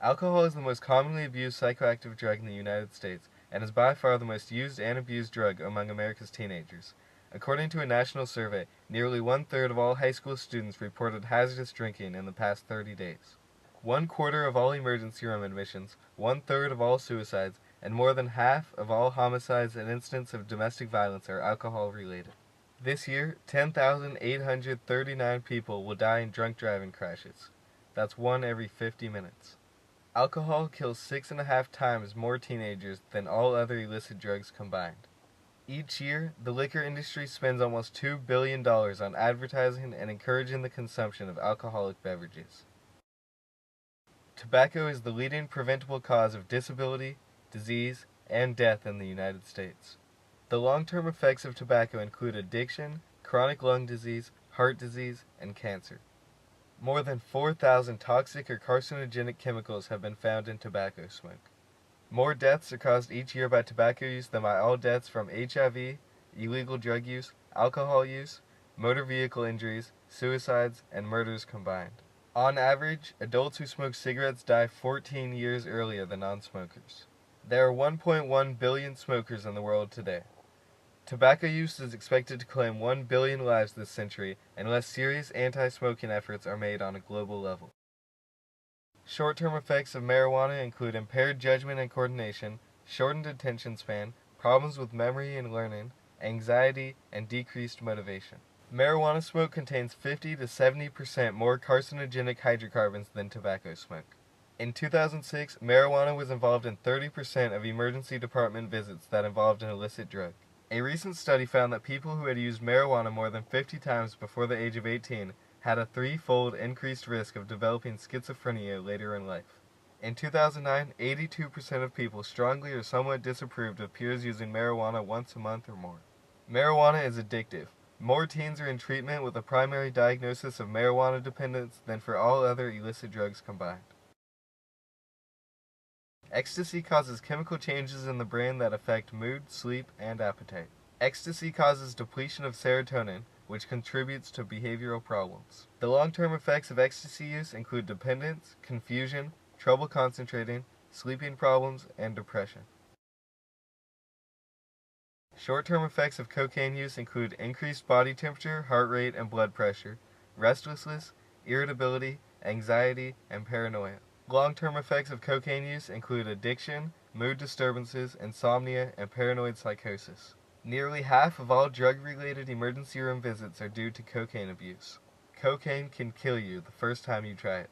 Alcohol is the most commonly abused psychoactive drug in the United States and is by far the most used and abused drug among America's teenagers. According to a national survey, nearly one-third of all high school students reported hazardous drinking in the past 30 days. One-quarter of all emergency room admissions, one-third of all suicides, and more than half of all homicides and incidents of domestic violence are alcohol-related. This year, 10,839 people will die in drunk driving crashes. That's one every 50 minutes. Alcohol kills 6.5 times more teenagers than all other illicit drugs combined. Each year, the liquor industry spends almost $2 billion on advertising and encouraging the consumption of alcoholic beverages. Tobacco is the leading preventable cause of disability, disease, and death in the United States. The long-term effects of tobacco include addiction, chronic lung disease, heart disease, and cancer. More than 4,000 toxic or carcinogenic chemicals have been found in tobacco smoke. More deaths are caused each year by tobacco use than by all deaths from HIV, illegal drug use, alcohol use, motor vehicle injuries, suicides, and murders combined. On average, adults who smoke cigarettes die 14 years earlier than non-smokers. There are 1.1 billion smokers in the world today. Tobacco use is expected to claim 1 billion lives this century unless serious anti-smoking efforts are made on a global level. Short-term effects of marijuana include impaired judgment and coordination, shortened attention span, problems with memory and learning, anxiety, and decreased motivation. Marijuana smoke contains 50 to 70% more carcinogenic hydrocarbons than tobacco smoke. In 2006, marijuana was involved in 30% of emergency department visits that involved an illicit drug. A recent study found that people who had used marijuana more than 50 times before the age of 18 had a 3-fold increased risk of developing schizophrenia later in life. In 2009, 82% of people strongly or somewhat disapproved of peers using marijuana once a month or more. Marijuana is addictive. More teens are in treatment with a primary diagnosis of marijuana dependence than for all other illicit drugs combined. Ecstasy causes chemical changes in the brain that affect mood, sleep, and appetite. Ecstasy causes depletion of serotonin, which contributes to behavioral problems. The long-term effects of ecstasy use include dependence, confusion, trouble concentrating, sleeping problems, and depression. Short-term effects of cocaine use include increased body temperature, heart rate, and blood pressure, restlessness, irritability, anxiety, and paranoia. Long-term effects of cocaine use include addiction, mood disturbances, insomnia, and paranoid psychosis. Nearly half of all drug-related emergency room visits are due to cocaine abuse. Cocaine can kill you the first time you try it.